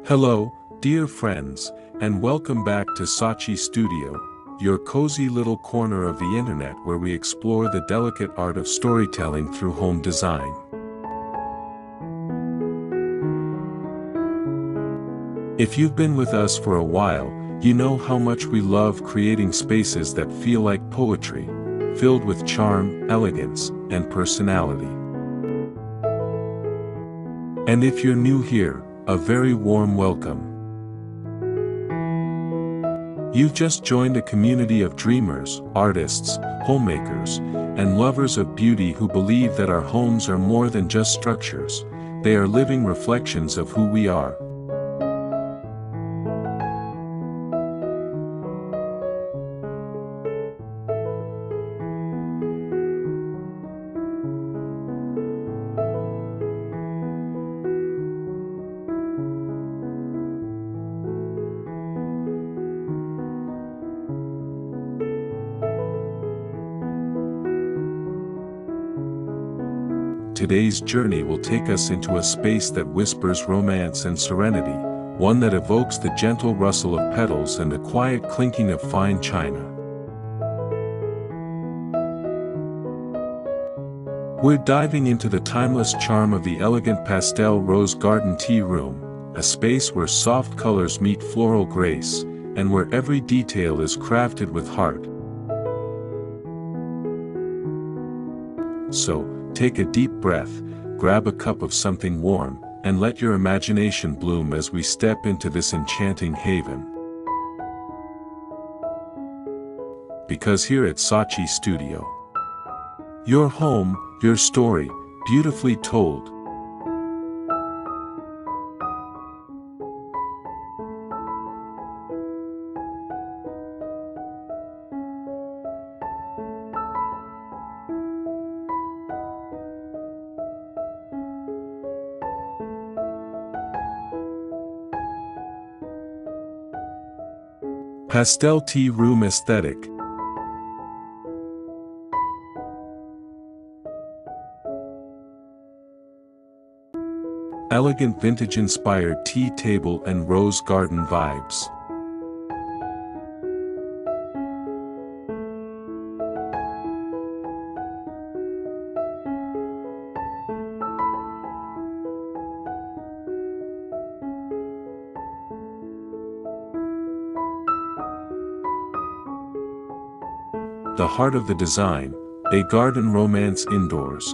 Hello, dear friends, and welcome back to Sachi Studio, your cozy little corner of the internet where we explore the delicate art of storytelling through home design. If you've been with us for a while, you know how much we love creating spaces that feel like poetry, filled with charm, elegance, and personality. And if you're new here, a very warm welcome. You've just joined a community of dreamers, artists, homemakers, and lovers of beauty who believe that our homes are more than just structures, they are living reflections of who we are. Today's journey will take us into a space that whispers romance and serenity, one that evokes the gentle rustle of petals and the quiet clinking of fine china. We're diving into the timeless charm of the elegant pastel rose garden tea room, a space where soft colors meet floral grace, and where every detail is crafted with heart. So, take a deep breath, grab a cup of something warm, and let your imagination bloom as we step into this enchanting haven. Because here at Sachi Studio, your home, your story, beautifully told. Pastel tea room aesthetic. Elegant vintage-inspired tea table and rose garden vibes. The heart of the design, a garden romance indoors.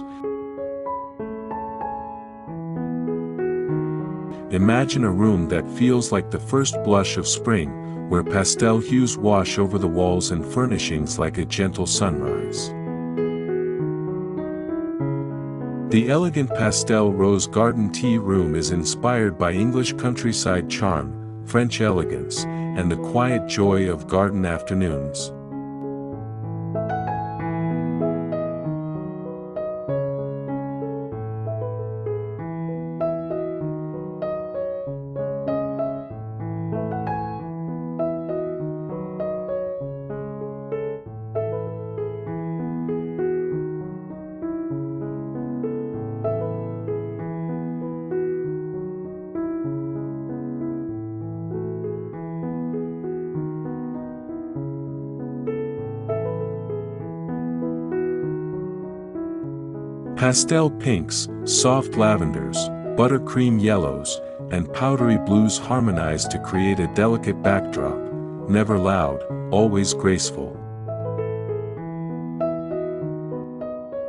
Imagine a room that feels like the first blush of spring, where pastel hues wash over the walls and furnishings like a gentle sunrise. The elegant pastel rose garden tea room is inspired by English countryside charm, French elegance, and the quiet joy of garden afternoons. Pastel pinks, soft lavenders, buttercream yellows, and powdery blues harmonize to create a delicate backdrop, never loud, always graceful.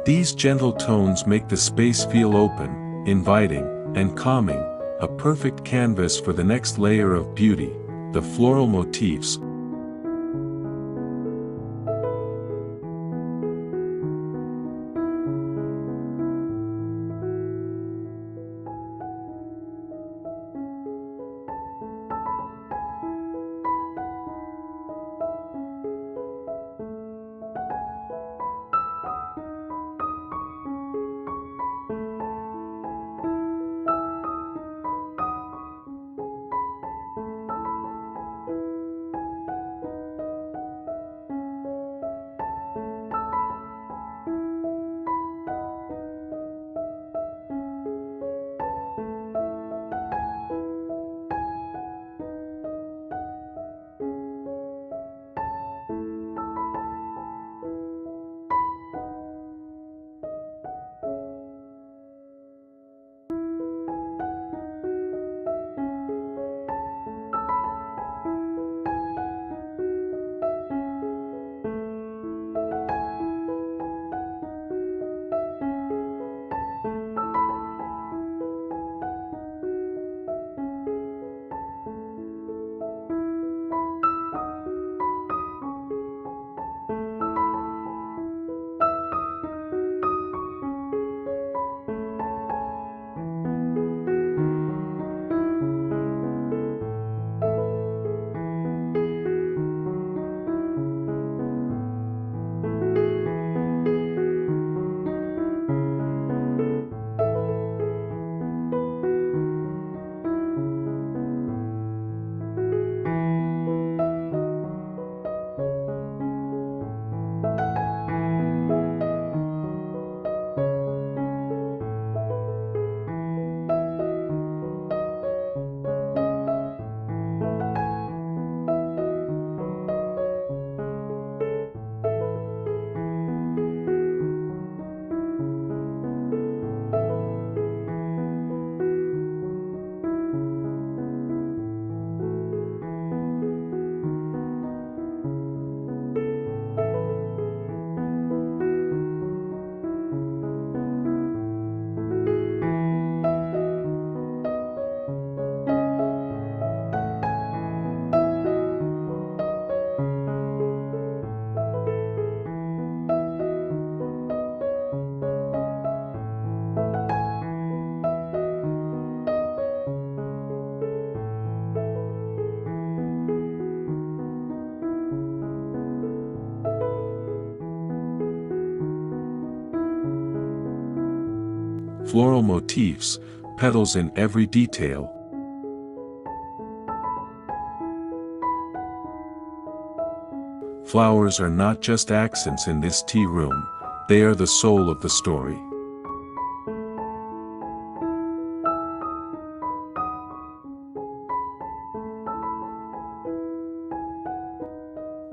These gentle tones make the space feel open, inviting, and calming, a perfect canvas for the next layer of beauty, the floral motifs. floral motifs, petals in every detail. Flowers are not just accents in this tea room, they are the soul of the story.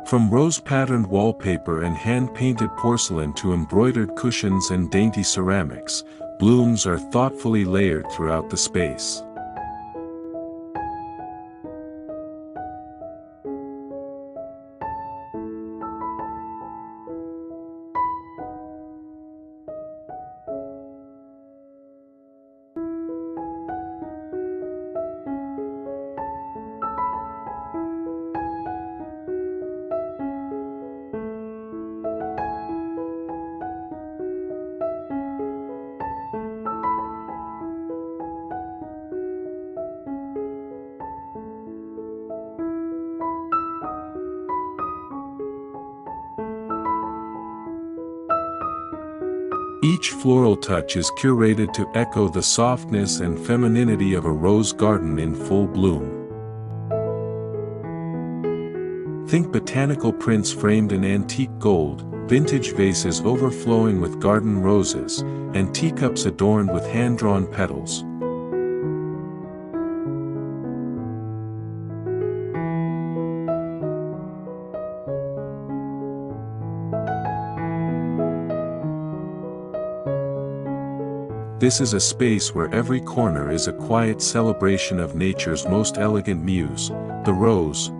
From rose-patterned wallpaper and hand-painted porcelain to embroidered cushions and dainty ceramics, blooms are thoughtfully layered throughout the space. Each floral touch is curated to echo the softness and femininity of a rose garden in full bloom. Think botanical prints framed in antique gold, vintage vases overflowing with garden roses, and teacups adorned with hand-drawn petals. This is a space where every corner is a quiet celebration of nature's most elegant muse, the rose.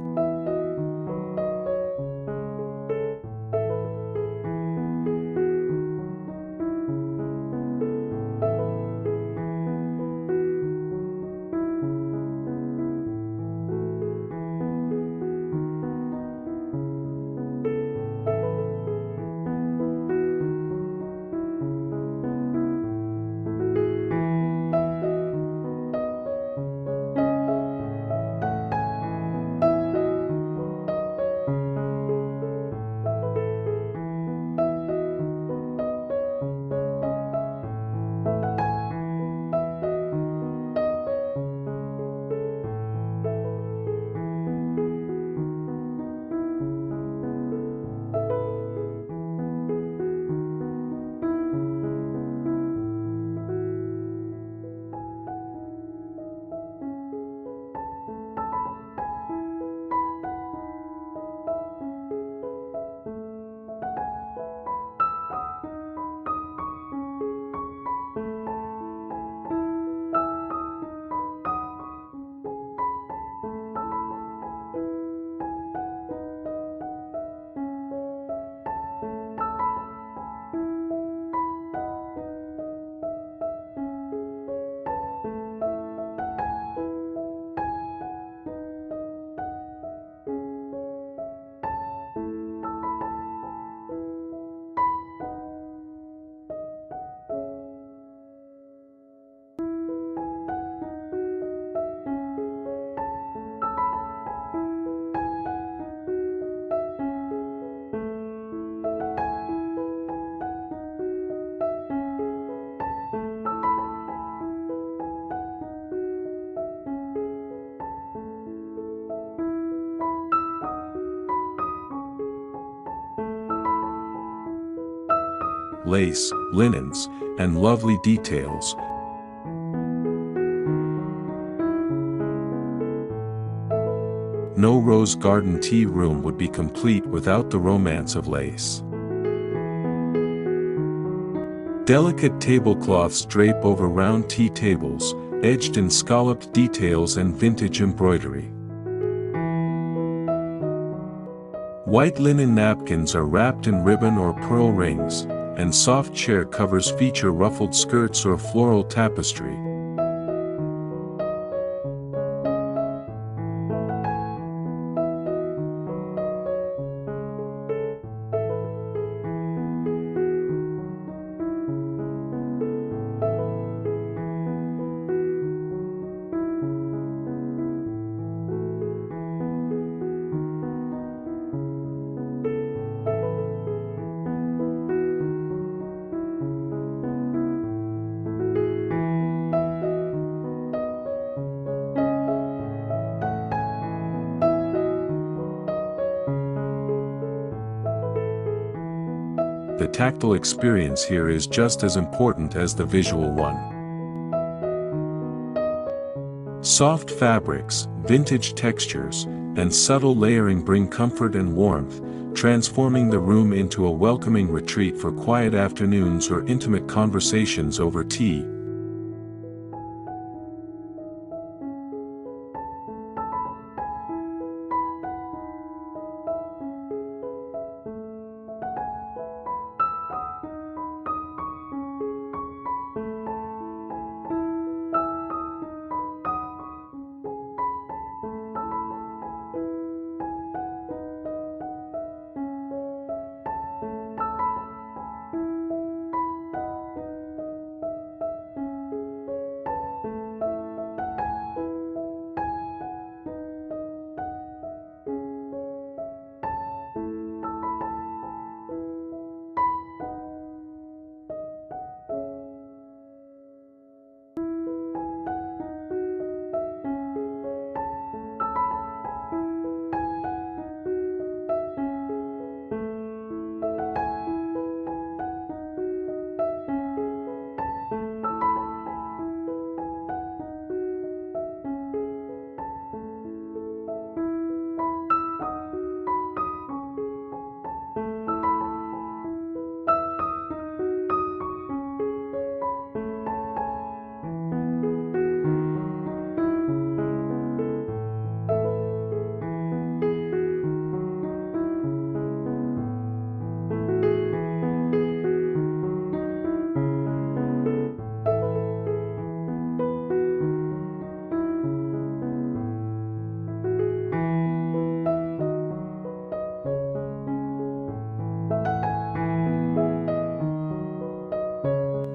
Lace, linens, and lovely details. No rose garden tea room would be complete without the romance of lace. Delicate tablecloths drape over round tea tables, edged in scalloped details and vintage embroidery. White linen napkins are wrapped in ribbon or pearl rings, and soft chair covers feature ruffled skirts or floral tapestry. tactile experience here is just as important as the visual one. Soft fabrics, vintage textures, and subtle layering bring comfort and warmth, transforming the room into a welcoming retreat for quiet afternoons or intimate conversations over tea.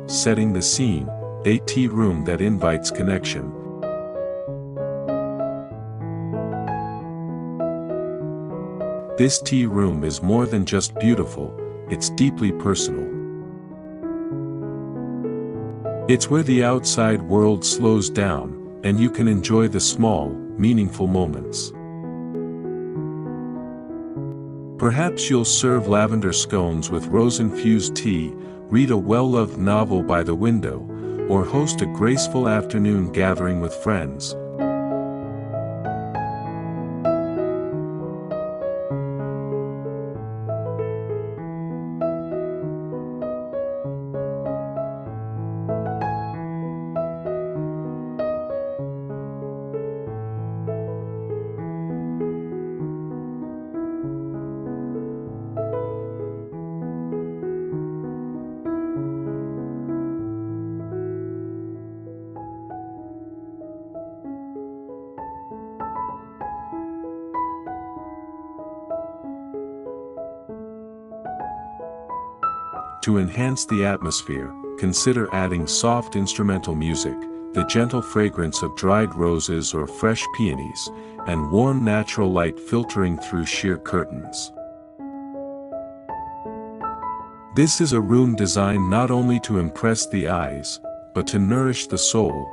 Setting the scene, a tea room that invites connection. This tea room is more than just beautiful, it's deeply personal. It's where the outside world slows down, and you can enjoy the small, meaningful moments. Perhaps you'll serve lavender scones with rose-infused tea, read a well-loved novel by the window, or host a graceful afternoon gathering with friends. To enhance the atmosphere, consider adding soft instrumental music, the gentle fragrance of dried roses or fresh peonies, and warm natural light filtering through sheer curtains. This is a room designed not only to impress the eyes, but to nourish the soul.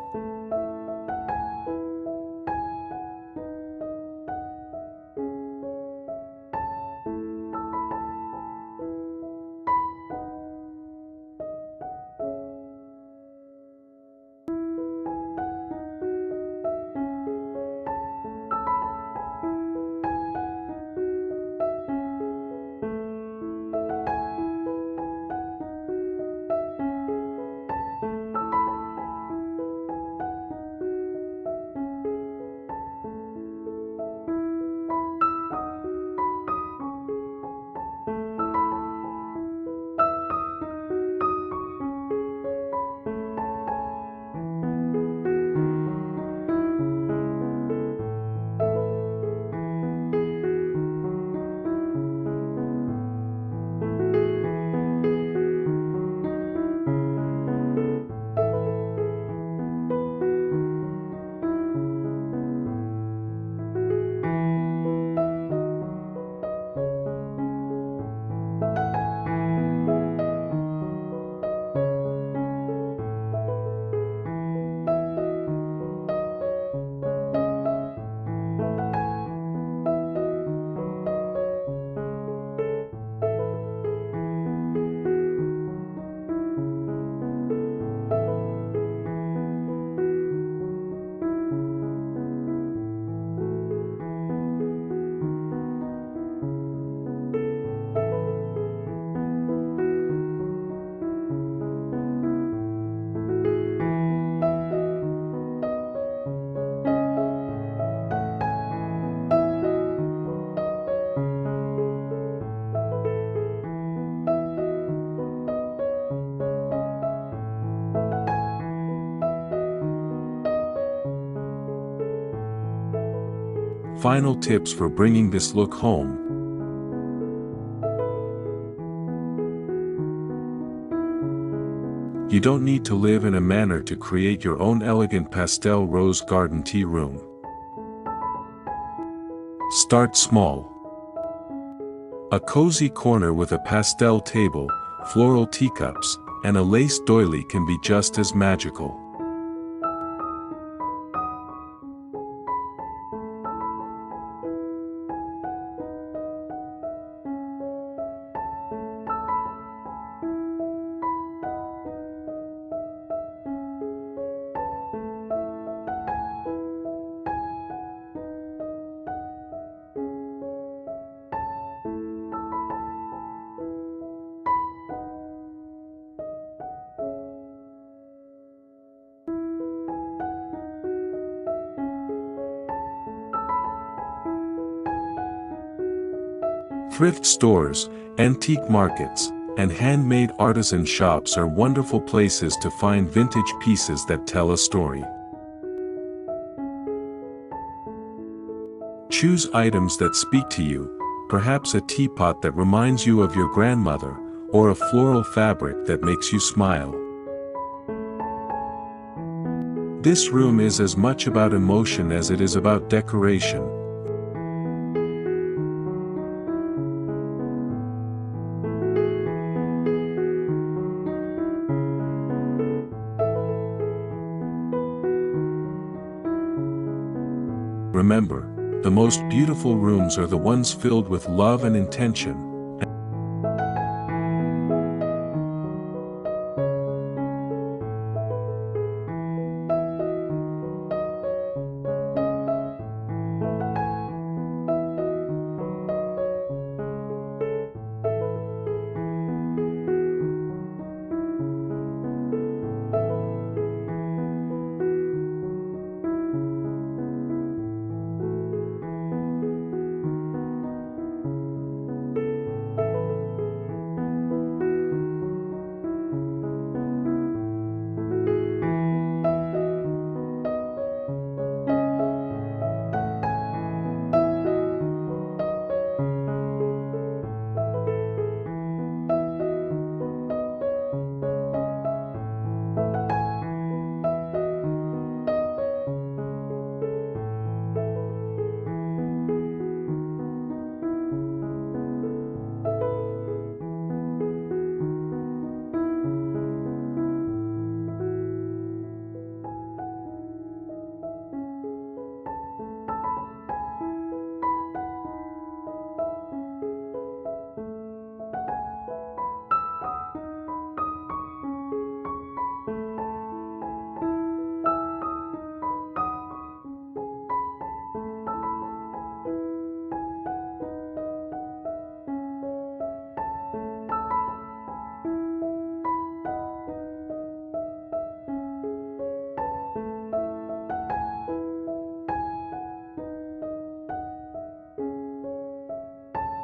final tips for bringing this look home. You don't need to live in a manor to create your own elegant pastel rose garden tea room. Start small. A cozy corner with a pastel table, floral teacups, and a lace doily can be just as magical. Thrift stores, antique markets, and handmade artisan shops are wonderful places to find vintage pieces that tell a story. Choose items that speak to you, perhaps a teapot that reminds you of your grandmother, or a floral fabric that makes you smile. This room is as much about emotion as it is about decoration. Remember, the most beautiful rooms are the ones filled with love and intention.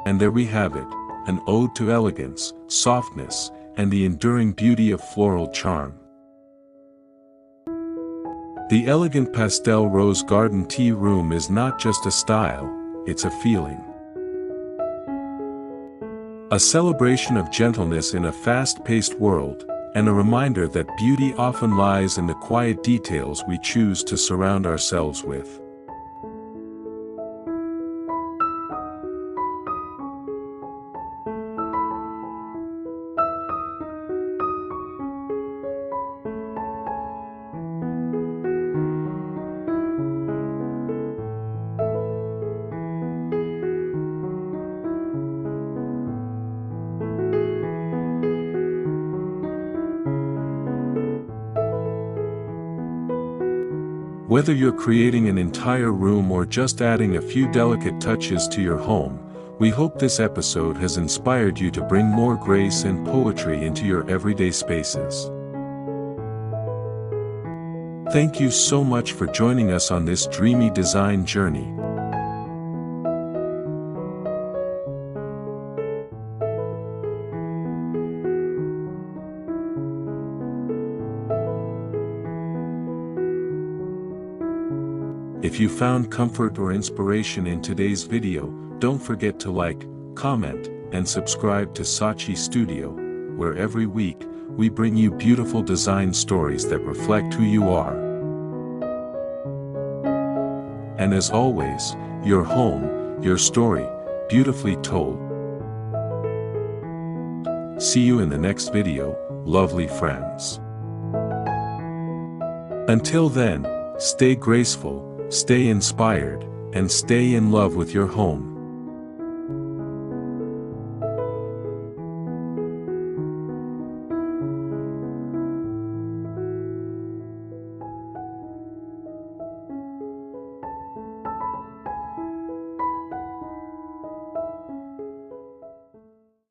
And there we have it, an ode to elegance, softness, and the enduring beauty of floral charm. The elegant pastel rose garden tea room is not just a style, it's a feeling. A celebration of gentleness in a fast-paced world, and a reminder that beauty often lies in the quiet details we choose to surround ourselves with. Whether you're creating an entire room or just adding a few delicate touches to your home, we hope this episode has inspired you to bring more grace and poetry into your everyday spaces. Thank you so much for joining us on this dreamy design journey. If you found comfort or inspiration in today's video, don't forget to like, comment, and subscribe to Saatchi Studio, where every week, we bring you beautiful design stories that reflect who you are. And as always, your home, your story, beautifully told. See you in the next video, lovely friends. Until then, stay graceful, stay inspired, and stay in love with your home.